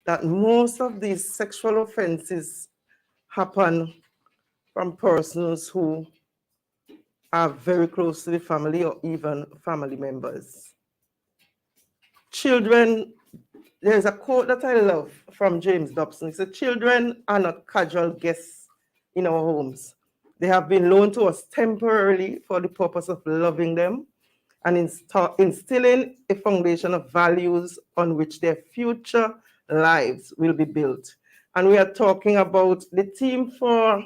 that most of these sexual offenses happen from persons who are very close to the family or even family members. Children, there's a quote that I love from James Dobson. He said, "Children are not casual guests in our homes. They have been loaned to us temporarily for the purpose of loving them and instilling a foundation of values on which their future lives will be built." And we are talking about the theme for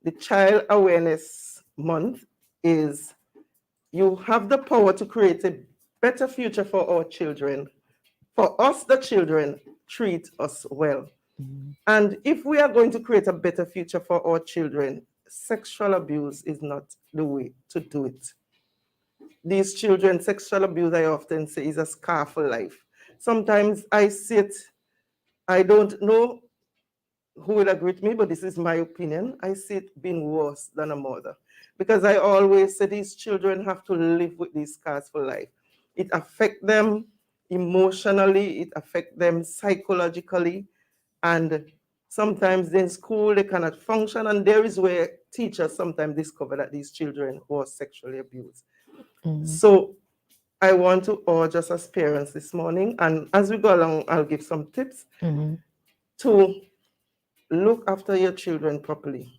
the Child Awareness Month is you have the power to create a better future for our children. For us, the children, treat us well. And if we are going to create a better future for our children, sexual abuse is not the way to do it. These children, sexual abuse, I often say, is a scar for life. Sometimes I sit, I don't know who will agree with me, but this is my opinion. I see it being worse than a mother. Because I always say these children have to live with these scars for life. It affects them emotionally, it affects them psychologically, and sometimes in school they cannot function, and there is where teachers sometimes discover that these children were sexually abused. So I want to urge us as parents this morning, and as we go along, I'll give some tips to look after your children properly.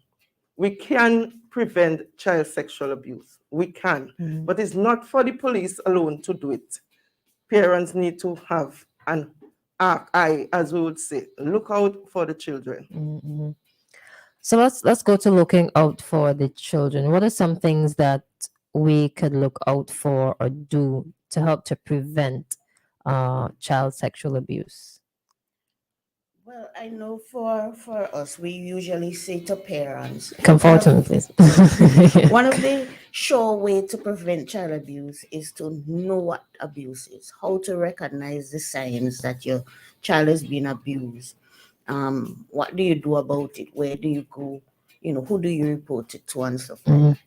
We can prevent child sexual abuse. We can, but it's not for the police alone to do it. Parents need to have an eye, as we would say, look out for the children. So let's go to looking out for the children. What are some things that we could look out for or do to help to prevent child sexual abuse? Well, I know for us, we usually say to parents, Come forward to me, please. one of the sure way to prevent child abuse is to know what abuse is, how to recognize the signs that your child is being abused. What do you do about it? Where do you go? You know, who do you report it to and stuff like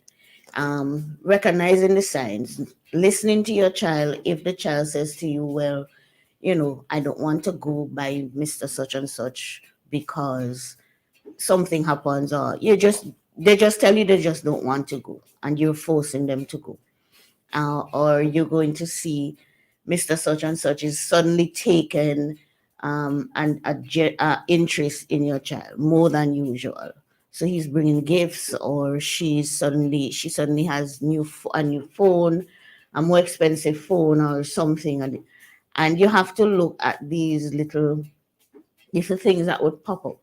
that. Recognizing the signs, listening to your child. If the child says to you, well, you know, I don't want to go by Mr. Such and such because something happens, or they just tell you they just don't want to go and you're forcing them to go. Or you're going to see Mr. Such and such is suddenly taken and interest in your child more than usual. So he's bringing gifts, or she suddenly has a new phone, a more expensive phone or something, and you have to look at these little things that would pop up.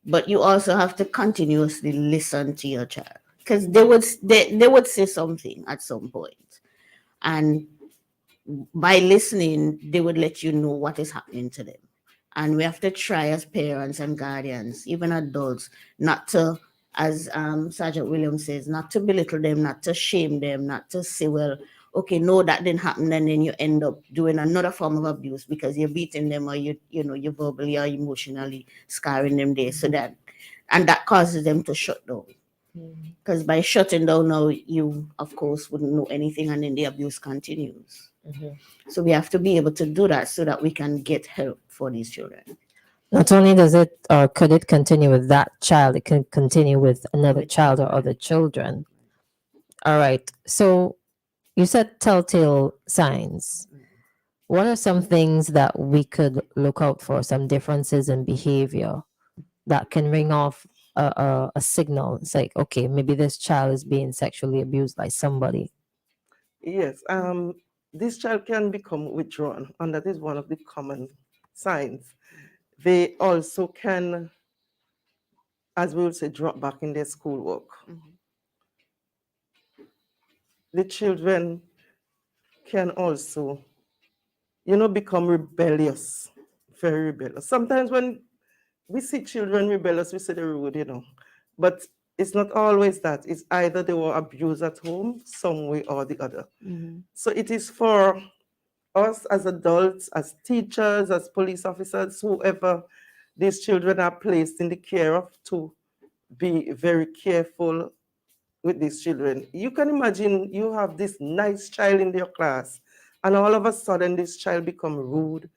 But you also have to continuously listen to your child, because they would say something at some point, and by listening they would let you know what is happening to them. And we have to try as parents and guardians, even adults, not to, as Sergeant Williams says, not to belittle them, not to shame them, not to say, well, okay, no, that didn't happen, and then you end up doing another form of abuse because you're beating them, or you verbally or emotionally scarring them there, so that, and that causes them to shut down. Because by shutting down now, you of course wouldn't know anything, and then the abuse continues. So we have to be able to do that so that we can get help for these children. Not only does it, or could it continue with that child, it can continue with another child or other children. All right. So you said telltale signs. What are some things that we could look out for, some differences in behavior that can ring off a signal? It's like, okay, maybe this child is being sexually abused by somebody. Yes, this child can become withdrawn, and that is one of the common signs. They also can, as we would say, drop back in their schoolwork. The children can also, become rebellious, very rebellious. Sometimes when we see children rebellious, we say they're rude, but it's not always that. It's either they were abused at home, some way or the other. So it is for us as adults, as teachers, as police officers, whoever these children are placed in the care of, to be very careful with these children. You can imagine you have this nice child in your class, and all of a sudden this child become rude,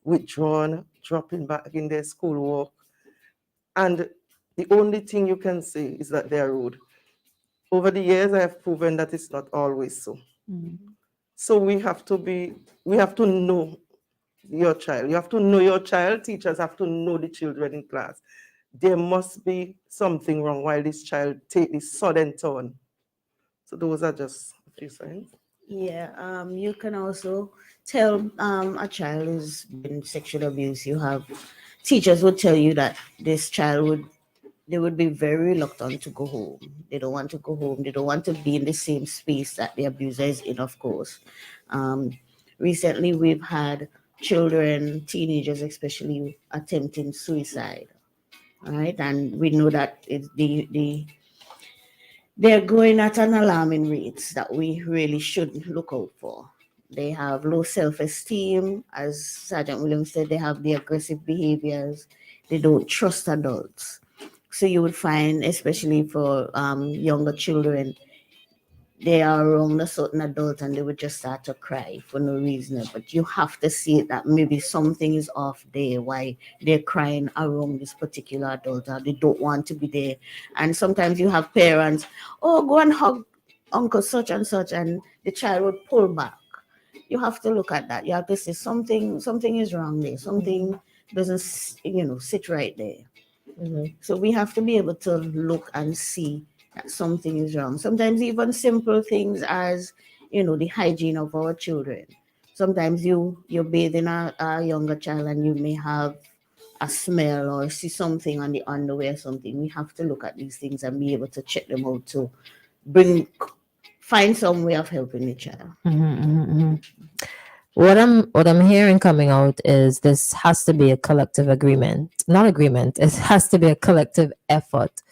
withdrawn, dropping back in their schoolwork. And the only thing you can say is that they are rude. Over the years, I have proven that it's not always so. So we have to know your child. You have to know your child. Teachers have to know the children in class. There must be something wrong while this child take this sudden turn. So those are just a few signs. Yeah, you can also tell a child who's been sexually abused. You have teachers would tell you that this child would be very reluctant to go home. They don't want to go home. They don't want to be in the same space that the abuser is in, of course. Recently, we've had children, teenagers especially, attempting suicide. All right, and we know that they're going at an alarming rates that we really should look out for. They have low self-esteem, as Sergeant Williams said. They have the aggressive behaviors. They don't trust adults. So you would find, especially for younger children, they are around a certain adult and they would just start to cry for no reason. But you have to see that maybe something is off there, why they're crying around this particular adult, or they don't want to be there. And sometimes you have parents, oh, go and hug uncle such and such, and the child would pull back. You have to look at that. You have to say something is wrong there. Something doesn't, sit right there. So we have to be able to look and see that something is wrong. Sometimes even simple things as, the hygiene of our children. Sometimes you're bathing a younger child and you may have a smell or see something on the underwear or something. We have to look at these things and be able to check them out to find some way of helping the child. What I'm hearing coming out is this has to be a collective agreement, not agreement. It has to be a collective effort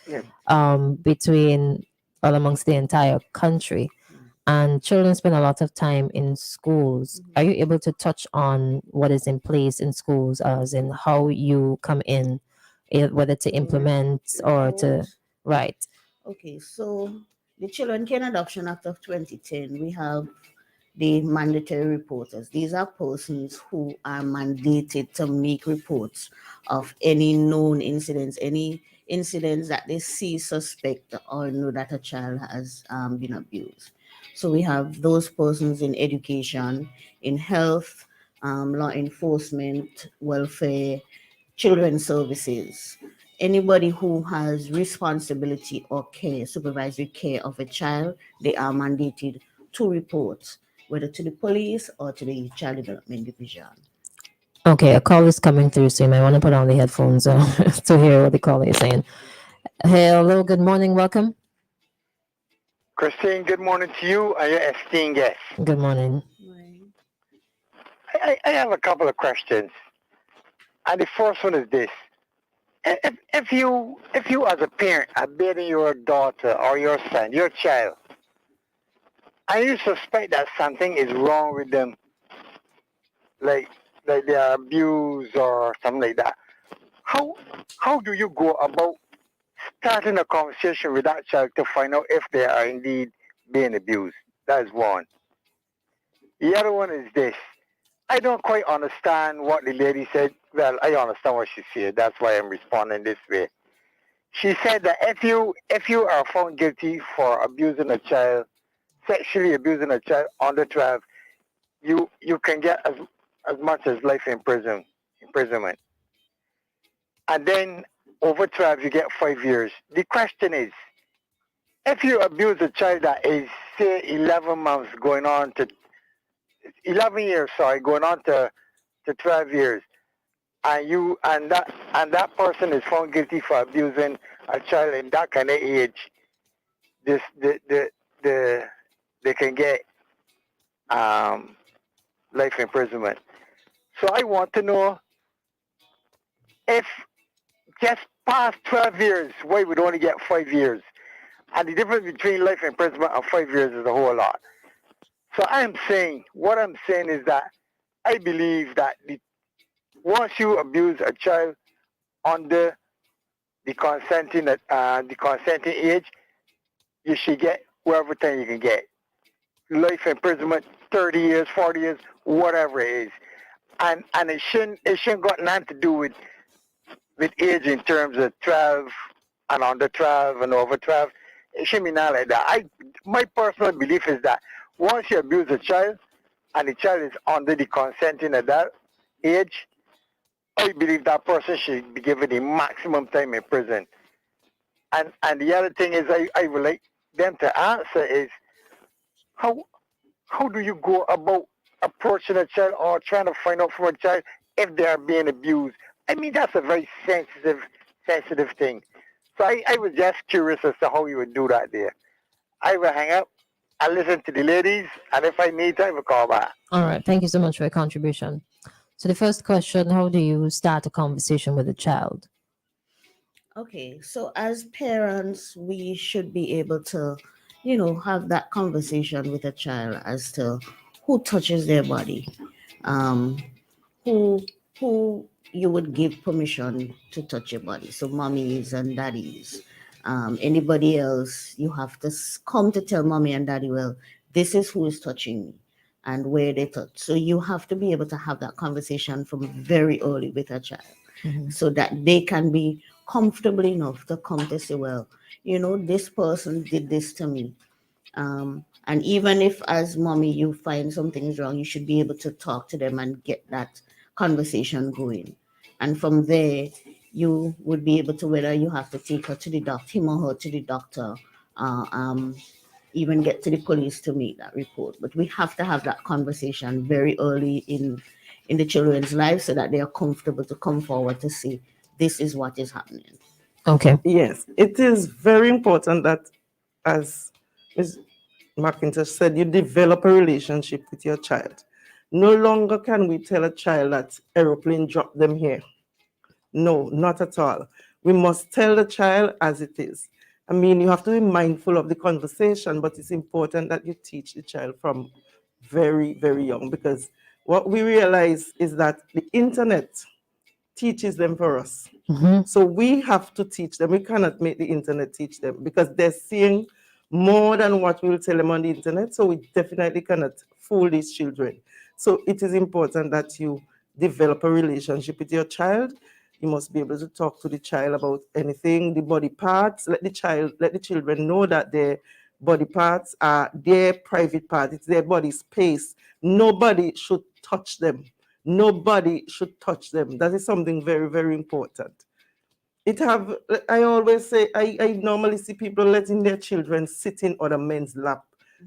between all amongst the entire country. And children spend a lot of time in schools. Are you able to touch on what is in place in schools, as in how you come in, whether to implement or to right? Okay, so the Children Care Adoption Act of 2010, we have the mandatory reporters. These are persons who are mandated to make reports of any known incidents, any incidents that they see, suspect, or know that a child has been abused. So we have those persons in education, in health, law enforcement, welfare, children's services. Anybody who has responsibility or care, supervisory care of a child, they are mandated to report, whether to the police or to the Child Development Division. Okay, a call is coming through, so you might want to put on the headphones to hear what the caller is saying. Hello, good morning, welcome. Christine, good morning to you and your esteemed guest. Good morning. I have a couple of questions. And the first one is this. If you as a parent are beating your daughter or your son, your child, and you suspect that something is wrong with them, like they are abused or something like that, how do you go about starting a conversation with that child to find out if they are indeed being abused? That is one. The other one is this. I don't quite understand what the lady said. Well, I understand what she said. That's why I'm responding this way. She said that if you are found guilty for abusing a child, sexually abusing a child under 12, you can get as much as life imprisonment. And then over 12, you get 5 years. The question is, if you abuse a child that is, say, 11 months going on to 11 years, going on to 12 years, and that person is found guilty for abusing a child in that kind of age, they can get life imprisonment. So I want to know if just past 12 years, why would only get 5 years? And the difference between life imprisonment and 5 years is a whole lot. So what I'm saying is that I believe that once you abuse a child under the consenting age, you should get whatever time you can get. Life imprisonment, 30 years, 40 years, whatever it is. and it shouldn't got nothing to do with age in terms of 12 and under 12 and over 12. It shouldn't be not like that. My personal belief is that once you abuse a child and the child is under the consenting adult age, I believe that person should be given the maximum time in prison. And the other thing is I would like them to answer is how how do you go about approaching a child or trying to find out from a child if they are being abused? I mean, that's a very sensitive thing. So I was just curious as to how you would do that there. I will hang up. I listen to the ladies, and if I need time, I will call back. All right. Thank you so much for your contribution. So the first question, how do you start a conversation with a child? Okay, so as parents, we should be able to, have that conversation with a child as to who touches their body, um, who who you would give permission to touch your body. So mommies and daddies, anybody else, you have to come to tell mommy and daddy, well, this is who is touching me and where they touch. So you have to be able to have that conversation from very early with a child Mhm. so that they can be comfortable enough to come to say, well, this person did this to me. And even if as mommy you find something is wrong, you should be able to talk to them and get that conversation going. And from there, you would be able to, whether you have to take her to the doctor, him or her to the doctor, uh, um, even get to the police to make that report. But we have to have that conversation very early in the children's lives so that they are comfortable to come forward to say, this is what is happening. Okay. Yes, it is very important that, as Ms. McIntosh said, you develop a relationship with your child. No longer can we tell a child that aeroplane dropped them here. No, not at all. We must tell the child as it is. I mean, you have to be mindful of the conversation, but it's important that you teach the child from very, very young, because what we realize is that the internet teaches them for us. Mhm. So we have to teach them. We cannot make the internet teach them because they're seeing more than what we will tell them on the internet. So we definitely cannot fool these children. So it is important that you develop a relationship with your child. You must be able to talk to the child about anything, the body parts. Let the children know that their body parts are their private part. It's their body space. Nobody should touch them. Nobody should touch them. That is something very, very important. I always say, I normally see people letting their children sit in other men's lap.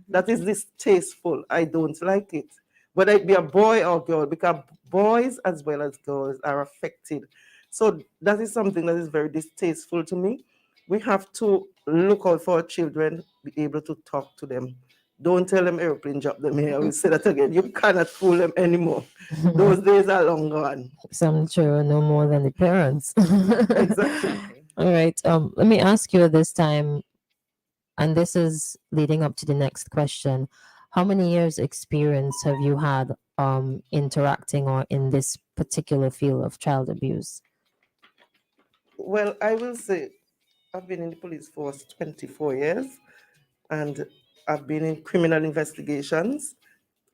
That is distasteful. I don't like it. Whether it be a boy or girl, because boys as well as girls are affected. So that is something that is very distasteful to me. We have to look out for our children, be able to talk to them. Don't tell them airplane drop them here. I will say that again. You cannot fool them anymore. Those days are long gone. Some children know more than the parents. Exactly. All right. Let me ask you this time, and this is leading up to the next question. How many years experience have you had interacting or in this particular field of child abuse? Well, I will say I've been in the police force 24 years, and I've been in criminal investigations.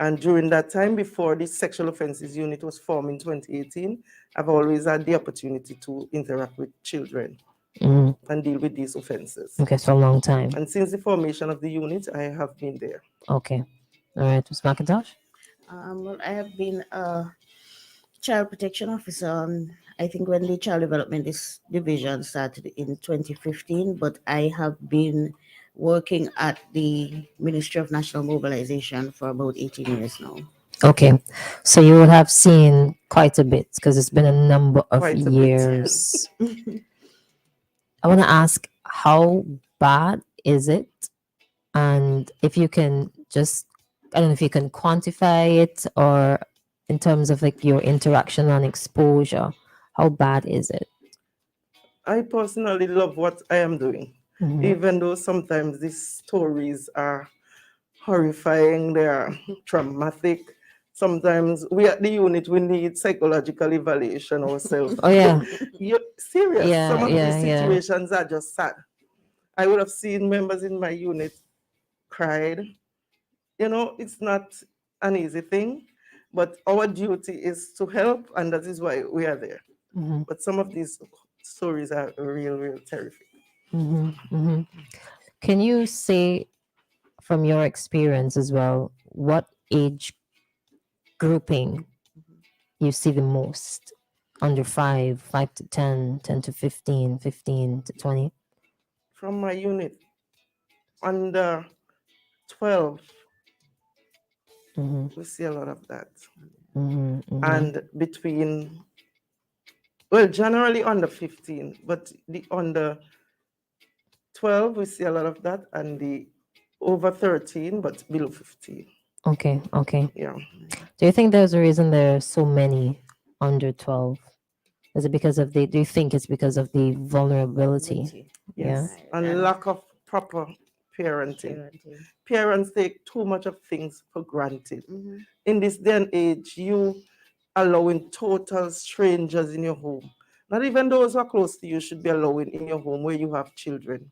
And during that time, before the sexual offenses unit was formed in 2018, I've always had the opportunity to interact with children Mm, and deal with these offenses. okay, so a long time. And since the formation of the unit, I have been there. Okay. All right, Ms. McIntosh? Well, I have been a child protection officer. I think when the child development division started in 2015, but I have been working at the Ministry of National Mobilization for about 18 years now. Okay. So you would have seen quite a bit because it's been a number of Quite a bit. years. I want to ask, how bad is it? And if you can just, I don't know if you can quantify it, or in terms of like your interaction and exposure, how bad is it? I personally love what I am doing, Mhm. even though sometimes these stories are horrifying, they are traumatic. Sometimes we at the unit, we need psychological evaluation ourselves. Oh, yeah. You're serious. Yeah, Some of yeah, these yeah. situations are just sad. I would have seen members in my unit cried. It's not an easy thing, But our duty is to help, and that is why we are there. Mhm, But some of these stories are real terrific. mhm, mhm. Can you say from your experience as well, what age grouping you see the most? Under 5, 5 to 10, 10 to 15, 15 to 20? From my unit, under 12, Mm-hmm, we see a lot of that. mm-hmm, mm-hmm. And between, well, generally under 15, but the under 12, we see a lot of that, and the over 13, but below 15. Okay, okay. Yeah. Do you think there's a reason there are so many under 12? Is it because of do you think it's because of the vulnerability? Yeah. Yes. Right, And lack of proper parenting. parenting. Parents take too much of things for granted. Mhm. In this day and age, you allowing total strangers in your home. Not even those who are close to you should be allowing in your home where you have children.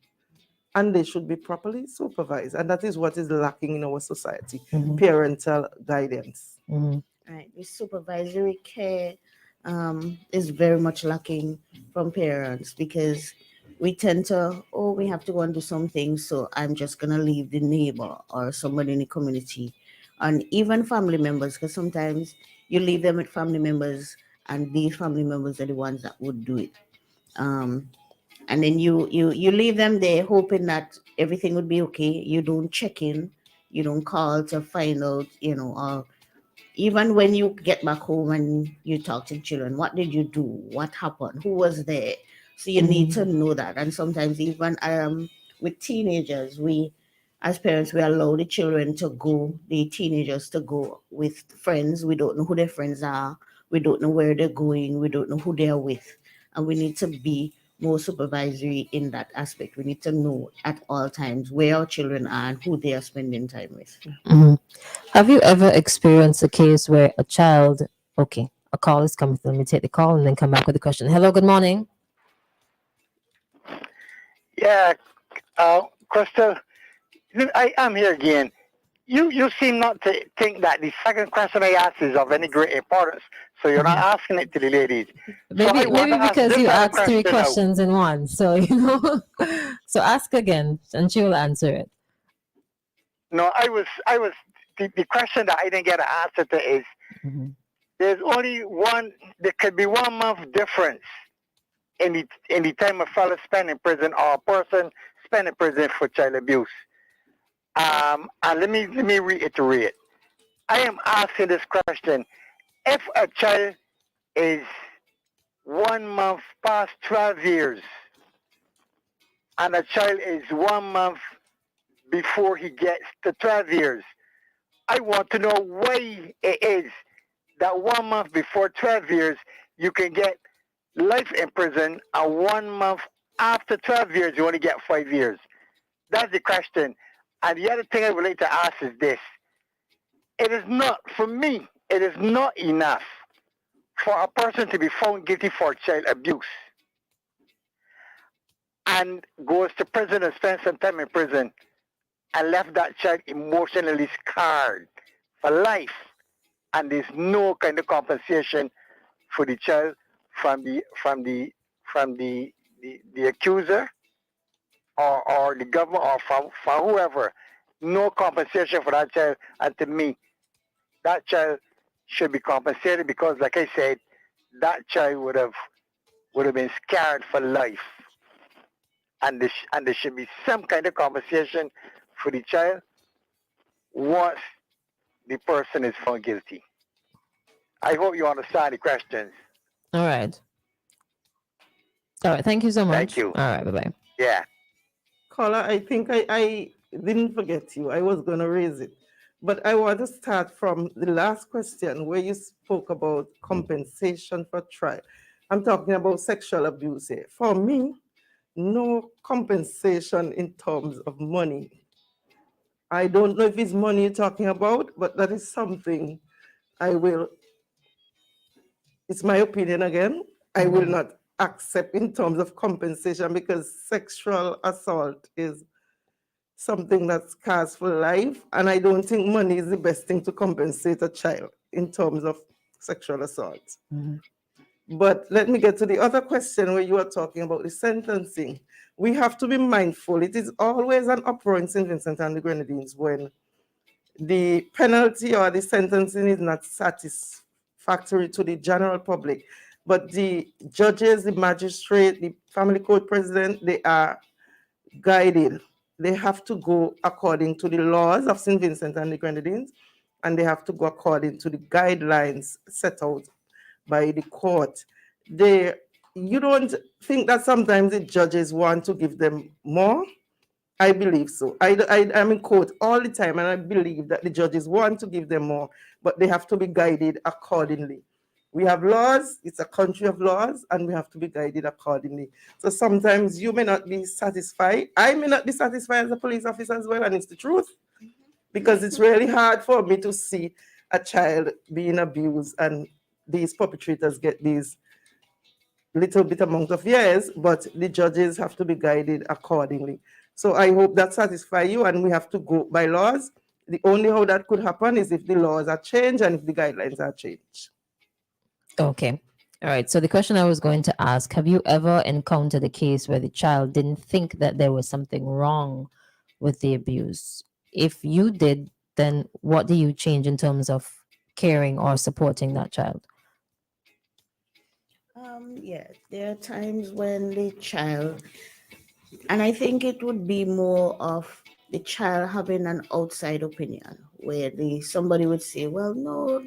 And they should be properly supervised. And that is what is lacking in our society, Mhm, parental guidance. mhm, Right. The supervisory care is very much lacking from parents because we tend to, oh, we have to go and do something, so I'm just gonna leave the neighbor or somebody in the community, and even family members, because sometimes you leave them with family members, and these family members are the ones that would do it. Um, and then you leave them there hoping that everything would be okay. You don't check in, you don't call to find out, or even when you get back home and you talk to children, what did you do? What happened? Who was there? So you need to know that. And sometimes even with teenagers, we as parents we allow the teenagers to go with friends. We don't know who their friends are. We don't know where they're going. We don't know who they're with. And we need to be more supervisory in that aspect. We need to know at all times where our children are and who they are spending time with. mhm. Have you ever experienced a case where a child, okay, a call is coming, let me take the call and then come back with the question. Hello, good morning. Yeah, Crystal, I am here again. You seem not to think that the second question I asked is of any great importance, so you're not asking it to the ladies. So I Maybe want to ask because this you other asked three question now. questions in one. So, so ask again and she will answer it. No, the question that I didn't get an answer to is Mhm. there's only one. There could be 1 month difference in the time a fellow spent in prison or a person spent in prison for child abuse. And let me reiterate. I am asking this question: if a child is 1 month past 12 years, and a child is 1 month before he gets to 12 years, I want to know why it is that 1 month before 12 years you can get life in prison, and 1 month after 12 years you only get 5 years. That's the question. And the other thing I would like to ask is this. It is not, for me, it is not enough for a person to be found guilty for child abuse and goes to prison and spends some time in prison and left that child emotionally scarred for life. And there's no kind of compensation for the child from the accuser or the government or for whoever. No compensation for that child. And to me, that child should be compensated because, like I said, that child would have been scarred for life. And there should be some kind of compensation for the child once the person is found guilty. I hope you understand the questions. All right. All right. Thank you so much. Thank you. All right. Bye bye. Yeah. Caller, I think I didn't forget you. I was going to raise it. But I want to start from the last question where you spoke about compensation for trial. I'm talking about sexual abuse here. For me, no compensation in terms of money. I don't know if it's money you're talking about, but that is something it's my opinion again. I will not accept in terms of compensation because sexual assault is something that scars for life. And I don't think money is the best thing to compensate a child. in terms of sexual assault. Mhm. But let me get to the other question where you are talking about the sentencing. We have to be mindful. It is always an uproar in St. Vincent and the Grenadines when the penalty or the sentencing is not satisfactory to the general public. But the judges, the magistrate, the family court president, they are guided. They have to go according to the laws of St. Vincent and the Grenadines, and they have to go according to the guidelines set out by the court. You don't think that sometimes the judges want to give them more? I believe so. I'm in court all the time, and I believe that the judges want to give them more, but they have to be guided accordingly. We have laws, it's a country of laws, and we have to be guided accordingly. So sometimes you may not be satisfied. I may not be satisfied as a police officer as well, and it's the truth. Because it's really hard for me to see a child being abused and these perpetrators get these little bit amount of years, but the judges have to be guided accordingly. So I hope that satisfies you, and we have to go by laws. The only how that could happen is if the laws are changed and if the guidelines are changed. Okay. All right. So the question I was going to ask, have you ever encountered a case where the child didn't think that there was something wrong with the abuse? If you did, then what do you change in terms of caring or supporting that child? Yeah, there are times when the child, and I think it would be more of the child having an outside opinion where somebody would say, well, no,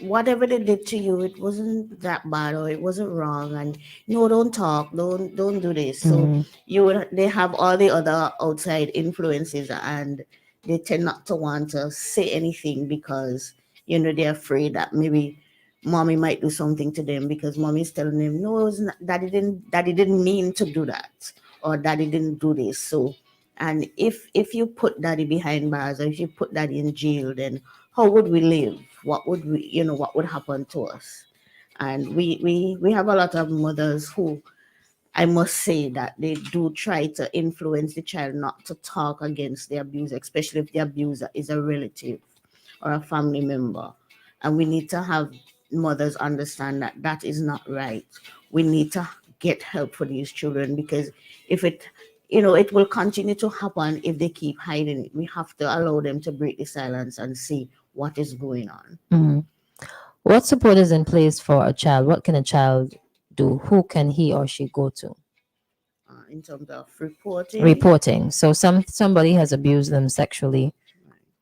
whatever they did to you, it wasn't that bad or it wasn't wrong, and no, don't talk, don't do this. So Mhm. they have all the other outside influences, and they tend not to want to say anything because they're afraid that maybe mommy might do something to them because mommy's telling them, no, it was not, daddy didn't mean to do that, or daddy didn't do this. So, and if you put daddy behind bars, or if you put daddy in jail, then how would we live? What would what would happen to us? And we have a lot of mothers who, I must say, that they do try to influence the child not to talk against the abuser, especially if the abuser is a relative or a family member. And we need to have mothers understand that that is not right. We need to get help for these children, because if it will continue to happen if they keep hiding it. We have to allow them to break the silence and see what is going on. Mhm. What support is in place for a child? What can a child do? Who can he or she go to? In terms of reporting. Reporting. So somebody has abused them sexually.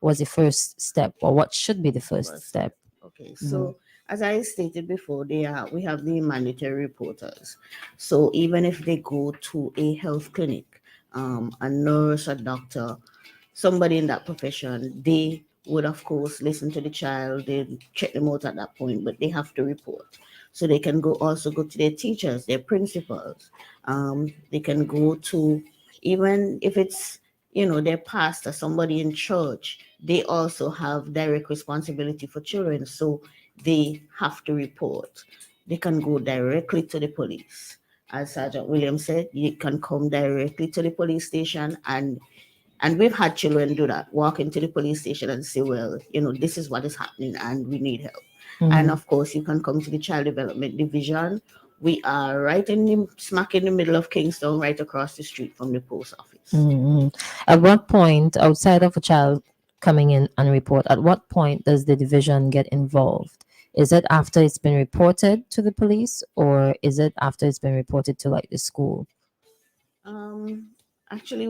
Was the first step, or what should be the first step? Okay, so as I stated before, we have the mandatory reporters. So even if they go to a health clinic, a nurse, a doctor, somebody in that profession, they would of course listen to the child, they check them out at that point, but they have to report. So they can also go to their teachers, their principals. They can go to, even if it's their pastor, somebody in church, they also have direct responsibility for children. So they have to report. They can go directly to the police. As Sergeant Williams said, you can come directly to the police station, and we've had children do that, walk into the police station and say, well, this is what is happening and we need help. And of course, you can come to the Child Development Division. We are right smack in the middle of Kingston, right across the street from the post office. Mhm. At what point, outside of a child coming in and report, at what point does the division get involved? Is it after it's been reported to the police, or is it after it's been reported to like the school? Actually,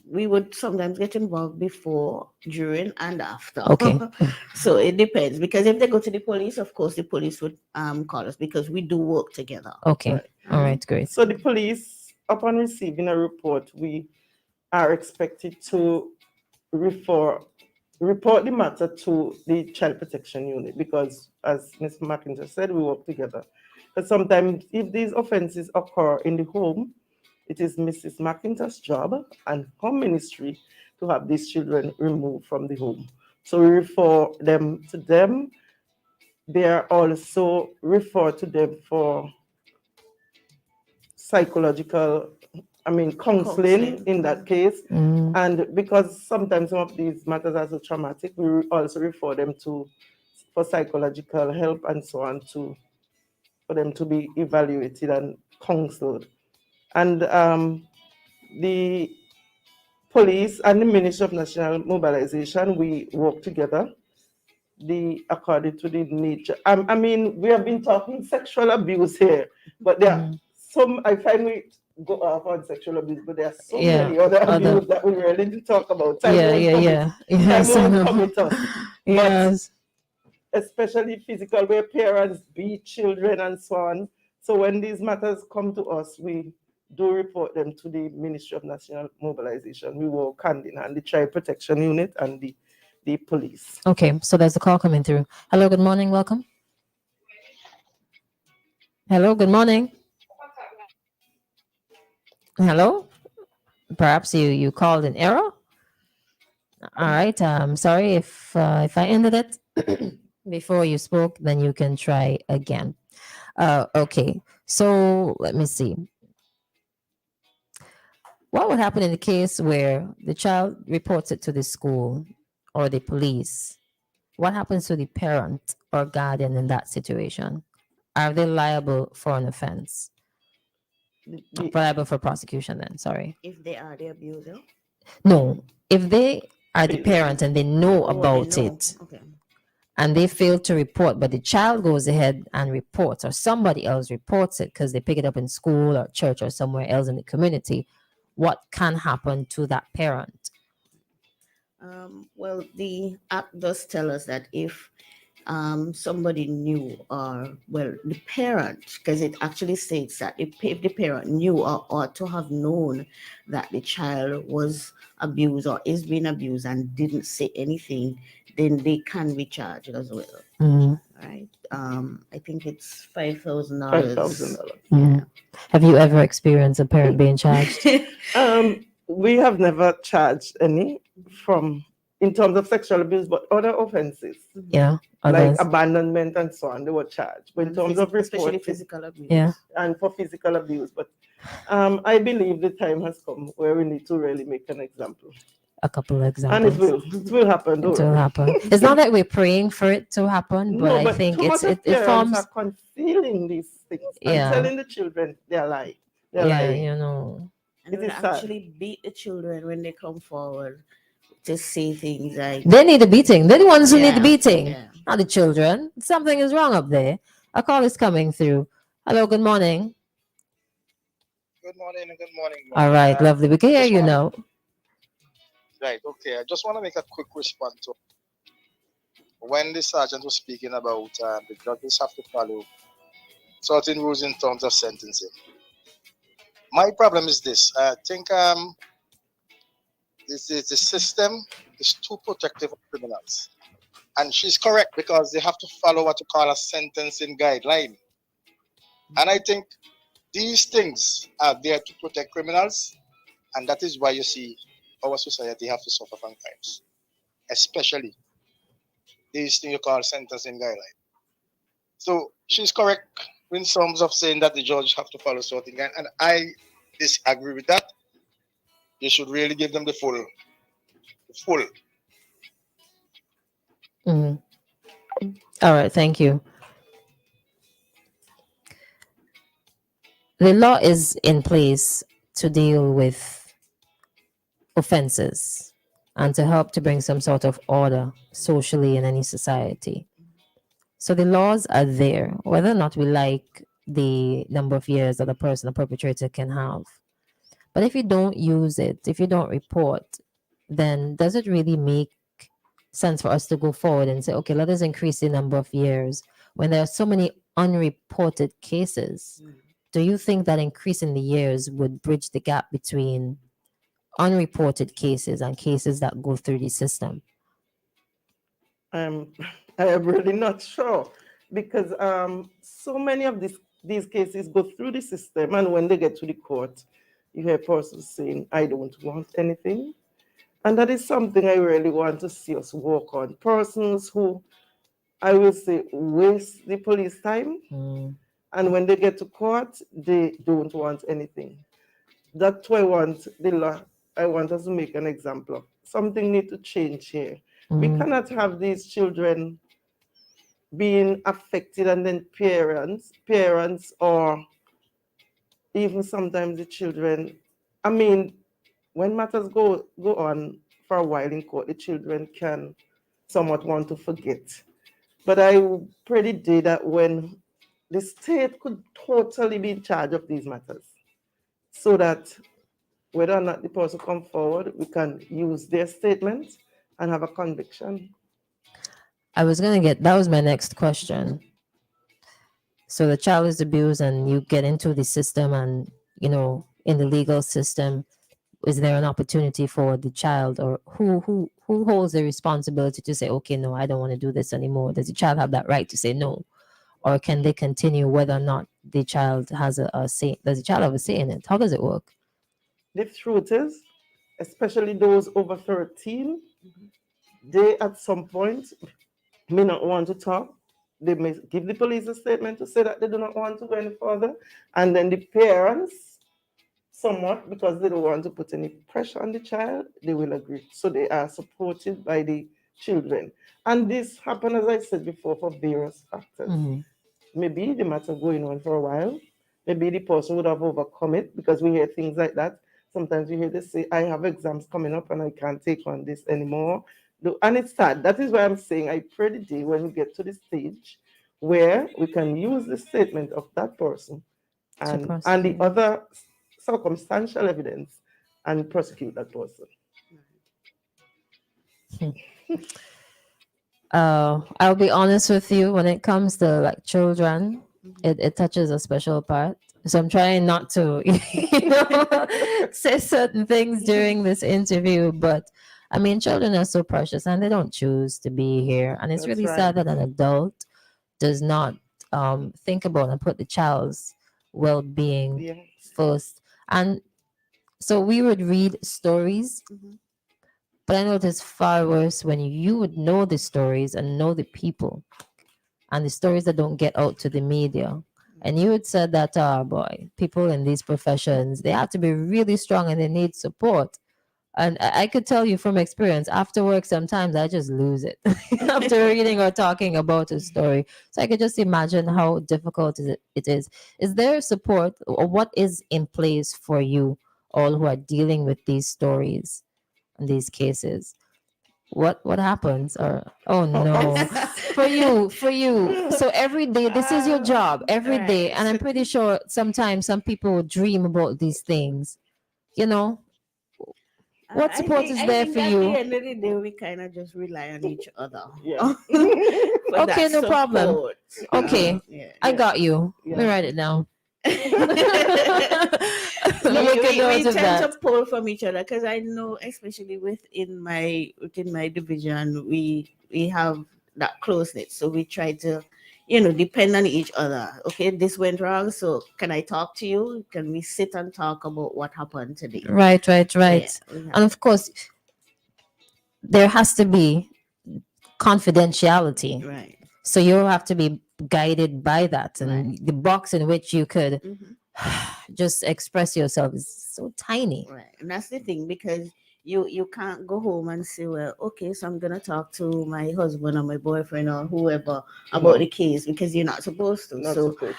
we would sometimes get involved before, during, and after. Okay. So it depends, because if they go to the police, of course the police would call us, because we do work together. Okay. Right. All right. Great. So the police, upon receiving a report, we are expected to report the matter to the Child Protection Unit, because, as Ms. McIntosh said, we work together. But sometimes, if these offenses occur in the home, it is Mrs. McIntosh's job and her ministry to have these children removed from the home. So we refer them to them. They are also referred to them for psychological counseling in that case. Mm. And because sometimes some of these matters are so traumatic, we also refer them for psychological help and so on, for them to be evaluated and counseled. And the police and the Ministry of National Mobilization, we work together. According to the nature, we have been talking sexual abuse here, but there are some. I find we go off on sexual abuse, but there are so Yeah, many other other- abuse that we really didn't talk about. Time Yeah, won't yeah, permit- yeah. Time Yes, I won't know. permit us. Yes. Especially physical, where parents beat children and so on. So when these matters come to us, we do report them to the Ministry of National Mobilization. We work hand in hand, the Child Protection Unit and the police. Okay, so there's a call coming through. Hello, good morning, welcome. Hello, good morning. Hello? Perhaps you called in error? All right, sorry if I ended it before you spoke, then you can try again. Okay, so let me see. What would happen in the case where the child reports it to the school or the police? What happens to the parent or guardian in that situation? Are they liable for an offense? Liable for prosecution then, sorry. If they are the abuser. No, if they are the parent and they know Oh, they about know. it Okay. and they fail to report, but the child goes ahead and reports, or somebody else reports it because they pick it up in school or church or somewhere else in the community, what can happen to that parent? Well, the act does tell us that if somebody knew, or well, the parent, because it actually states that if the parent knew or ought to have known that the child was abused or is being abused and didn't say anything, then they can be charged as well. Mhm. Right? I think it's $5,000. $5,000. Mhm. Have you ever experienced a parent being charged? We have never charged any in terms of sexual abuse, but other offenses Yeah, like others. abandonment and so on, they were charged. But in terms of especially reporting physical abuse. Yeah. and for physical abuse, but I believe the time has come where we need to really make an example, A couple of and it examples. will happen. It Don't will worry. happen. It's not that we're praying for it to happen, but No, I but think too much of it parents forms. are concealing these things and Yeah. telling the children they're lying. They're Yeah, lying. you know. And It would is sad. actually beat the children when they come forward to say things like, They need a beating. They're the ones who need the Yeah, beating, yeah. not the children. Something is wrong up there. A call is coming through. Hello, good morning. Good morning and good morning. All right, lovely. We can hear you now. Right, okay. I just want to make a quick response to when the sergeant was speaking about the judges have to follow certain rules in terms of sentencing. My problem is this. I think the system is too protective of criminals. And she's correct because they have to follow what you call a sentencing guideline. And I think these things are there to protect criminals. And that is why you see our society have to suffer from crimes, especially these things you call sentencing guideline. So she's correct in terms of saying that the judge have to follow certain guideline, and I disagree with that. You should really give them the full. Mhm. All right, thank you. The law is in place to deal with offenses and to help to bring some sort of order socially in any society. So the laws are there, whether or not we like the number of years that a person, a perpetrator can have. But if you don't use it, if you don't report, then does it really make sense for us to go forward and say, okay, let us increase the number of years when there are so many unreported cases? Do you think that increasing the years would bridge the gap between unreported cases and cases that go through the system? I am really not sure because so many of these cases go through the system, and when they get to the court, you hear persons saying, "I don't want anything," and that is something I really want to see us work on. Persons who, I will say, waste the police time, Mm. and when they get to court, they don't want anything. That's why I want the law. I want us to make an example of. Something need to change here. We Mm. cannot have these children being affected and then parents, or even sometimes the children. I mean, when matters go on for a while in court, the children can somewhat want to forget. But I pray the day that when the state could totally be in charge of these matters, so that whether or not the person come forward, we can use their statement and have a conviction. I was gonna get that was my next question. So the child is abused, and you get into the system, and in the legal system, is there an opportunity for the child, or who holds the responsibility to say, okay, no, I don't want to do this anymore? Does the child have that right to say no, or can they continue whether or not the child has a say? Does the child have a say in it? How does it work? The truth is, especially those over 13, they at some point may not want to talk. They may give the police a statement to say that they do not want to go any further. And then the parents, somewhat, because they don't want to put any pressure on the child, they will agree. So they are supported by the children. And this happened, as I said before, for various factors. Mhm. Maybe the matter going on for a while. Maybe the person would have overcome it, because we hear things like that. Sometimes you hear they say, I have exams coming up and I can't take on this anymore. And it's sad. That is why I'm saying I pray the day when we get to the stage where we can use the statement of that person and the prosecute. other circumstantial evidence and prosecute that person. I'll be honest with you, when it comes to like children, it touches a special part. So I'm trying not to, say certain things during this interview, but I mean, children are so precious and they don't choose to be here. And it's That's really right. sad that an adult does not think about and put the child's well-being Yeah. first. And so we would read stories, Mhm. but I know it's far worse when you would know the stories and know the people and the stories that don't get out to the media. And you had said that, oh boy, people in these professions, they have to be really strong and they need support. And I could tell you from experience, after work, sometimes I just lose it after reading or talking about a story. So I could just imagine how difficult it is. Is there support, or what is in place for you all who are dealing with these stories and these cases? What happens? Or oh no, for you. So every day, this is your job every day, Right. and I'm pretty sure sometimes some people dream about these things. You know, what support is I there think for at you? the end of the day, we kind of just rely on each other. Yeah. For Okay, that no problem. support. Okay, Yeah. I Yeah. got you. Let me Yeah. write it down. No, Make a we note of tend that. to pull from each other, because I know, especially within my division, we have that close knit, so we try to depend on each other. Okay, this went wrong, so can I talk to you? Can we sit and talk about what happened today? Right. Yeah, we have- And of course, there has to be confidentiality. right. So you have to be guided by that. And Right. the box in which you could Mhm. just express yourself is so tiny. Right, and that's the thing, because you can't go home and say, well, okay, so I'm gonna talk to my husband or my boyfriend or whoever about the case, because you're not supposed to. Not So supposed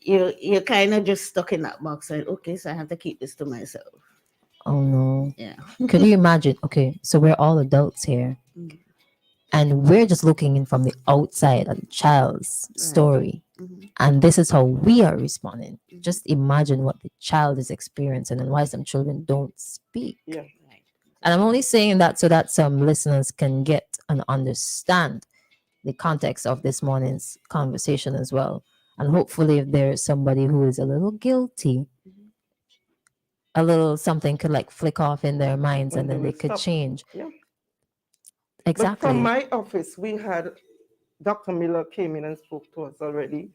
you're kind of just stuck in that box, and okay, so I have to keep this to myself. Oh no. Yeah. Could you imagine? Okay, so we're all adults here. Mm. And we're just looking in from the outside at the child's Right. story. Mhm. And this is how we are responding. Mhm. Just imagine what the child is experiencing and why some children don't speak. Yeah. Right. And I'm only saying that so that some listeners can get and understand the context of this morning's conversation as well. And hopefully, if there is somebody who is a little guilty, Mhm. a little something could like flick off in their minds, When and then they they will could stop. change. Yeah. Exactly. But from my office, we had Dr. Miller came in and spoke to us already.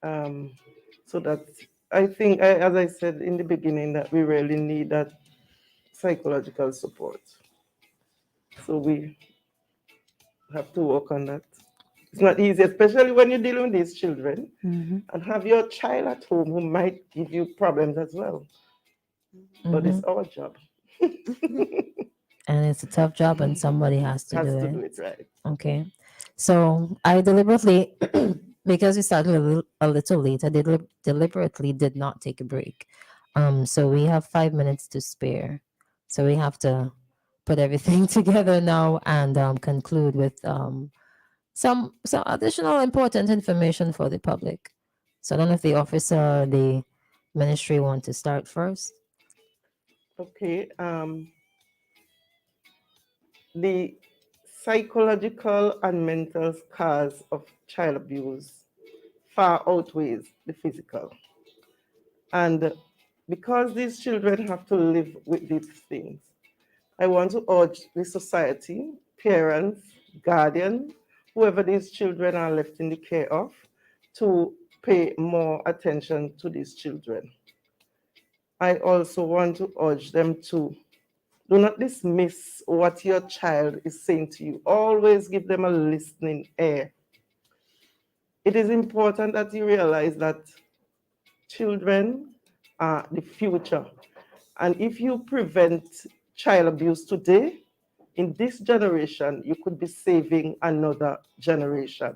So that I think, as I said in the beginning, that we really need that psychological support. So we have to work on that. It's not easy, especially when you're dealing with these children Mhm. and have your child at home who might give you problems as well. but it's Mhm. our job. And it's a tough job, and somebody has to Has do to it. do it right. Okay. So I deliberately, because we started a little late, I deliberately did not take a break. So we have 5 minutes to spare. So we have to put everything together now and conclude with some additional important information for the public. So I don't know if the officer, the ministry want to start first. Okay. The psychological and mental scars of child abuse far outweighs the physical. And because these children have to live with these things, I want to urge the society, parents, guardians, whoever these children are left in the care of, to pay more attention to these children. I also want to urge them to do not dismiss what your child is saying to you. Always give them a listening ear. It is important that you realize that children are the future. And if you prevent child abuse today, in this generation, you could be saving another generation.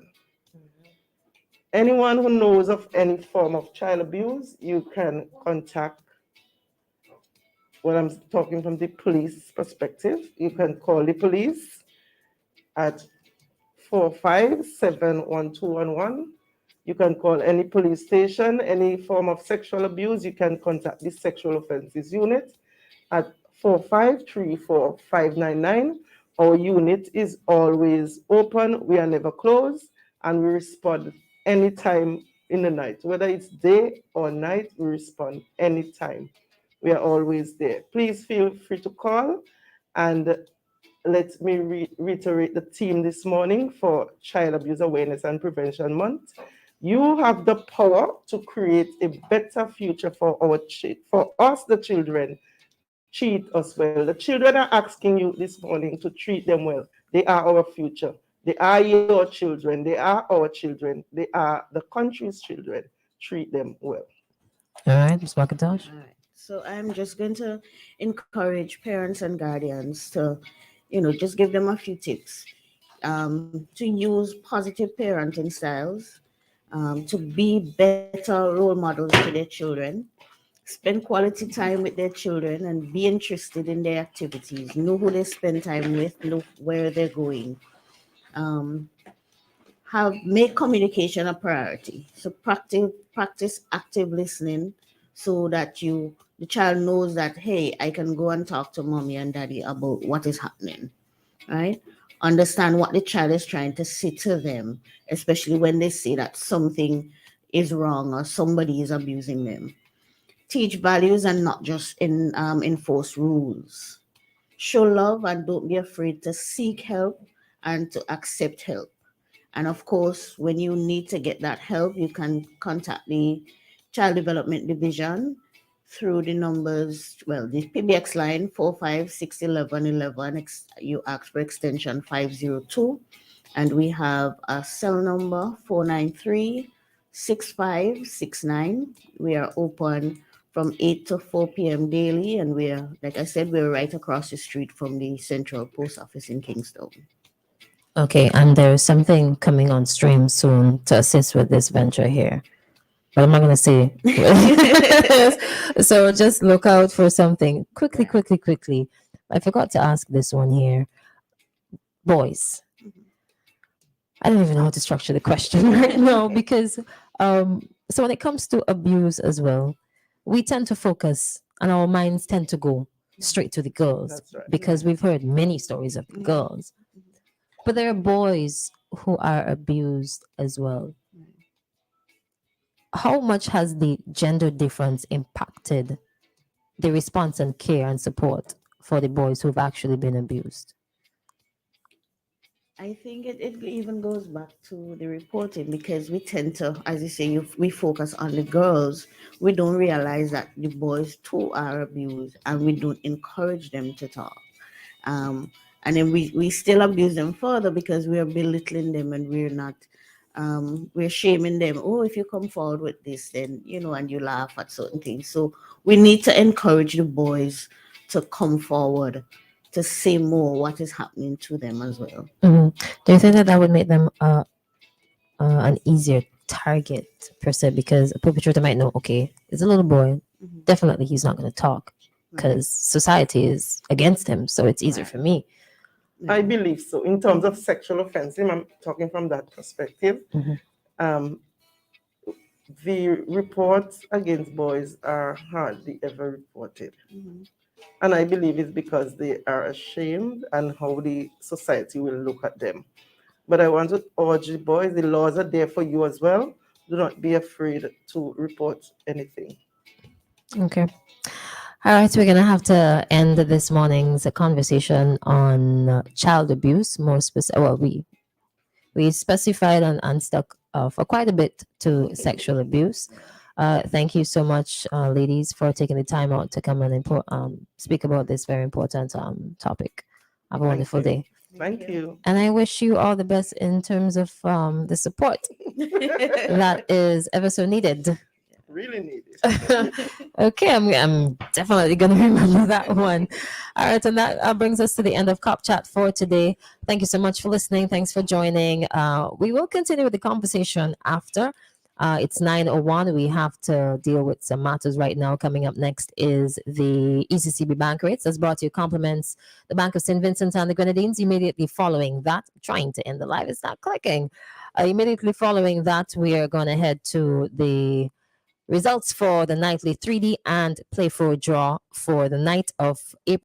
Anyone who knows of any form of child abuse, you can contact, well, I'm talking from the police perspective, you can call the police at 4571211. You can call any police station, any form of sexual abuse, you can contact the Sexual Offences Unit at 4534599. Our unit is always open, we are never closed, and we respond anytime in the night. Whether it's day or night, we respond anytime. We are always there. Please feel free to call, and let me reiterate the theme this morning for Child Abuse Awareness and Prevention Month. You have the power to create a better future for for us, the children. Treat us well. The children are asking you this morning to treat them well. They are our future. They are your children. They are our children. They are the country's children. Treat them well. All right, Ms. McIntosh. All right. So I'm just going to encourage parents and guardians to, just give them a few tips to use positive parenting styles, to be better role models to their children, spend quality time with their children, and be interested in their activities. Know who they spend time with, know where they're going. Um, have make communication a priority. So practice active listening so that the child knows that, hey, I can go and talk to mommy and daddy about what is happening, right? Understand what the child is trying to say to them, especially when they say that something is wrong or somebody is abusing them. Teach values and not just enforce rules. Show love and don't be afraid to seek help and to accept help. And of course, when you need to get that help, you can contact the Child Development Division through the numbers, well, the PBX line 4561111. You ask for extension 502. And we have a cell number 493-6569. We are open from 8 to 4 p.m. daily. And like I said, we're right across the street from the Central Post Office in Kingston. Okay, and there's something coming on stream soon to assist with this venture here. But I'm not going to say. So just look out for something. Quickly. I forgot to ask this one here. Boys. I don't even know how to structure the question right now because so when it comes to abuse as well, we tend to focus and our minds tend to go straight to the girls That's right. because we've heard many stories of the girls. But there are boys who are abused as well. How much has the gender difference impacted the response and care and support for the boys who've actually been abused? I think it even goes back to the reporting because we tend to, as you say, we focus on the girls. We don't realize that the boys too are abused and we don't encourage them to talk. And then we still abuse them further because we are belittling them and we're not we're shaming them. Oh, if you come forward with this, then and you laugh at certain things. So we need to encourage the boys to come forward to say more what is happening to them as well. Mhm. Do you think that would make them an easier target per se? Because a perpetrator might know, okay, it's a little boy. Mhm. Definitely, he's not going to talk because society is against him. So it's easier for me. I believe so. In terms of sexual offensive, I'm talking from that perspective. Mhm. The reports against boys are hardly ever reported. Mhm. And I believe it's because they are ashamed and how the society will look at them. But I want to urge the boys, the laws are there for you as well. Do not be afraid to report anything. Okay. All right, we're gonna have to end this morning's conversation on child abuse. More specific, well, we specified and stuck for quite a bit to sexual abuse. Thank you so much, ladies, for taking the time out to come and speak about this very important topic. Have a Thank wonderful you. day, Thank you. and I wish you all the best in terms of the support that is ever so needed. Really need it. Okay, I'm definitely going to remember that one. All right, and that brings us to the end of Cop Chat for today. Thank you so much for listening. Thanks for joining. We will continue with the conversation after. It's 9:01. We have to deal with some matters right now. Coming up next is the ECCB bank rates. That's brought to you compliments the Bank of St. Vincent and the Grenadines. Immediately following that, trying to end the live. It's not clicking. Immediately following that, we are going to head to the results for the nightly 3D and play for draw for the night of April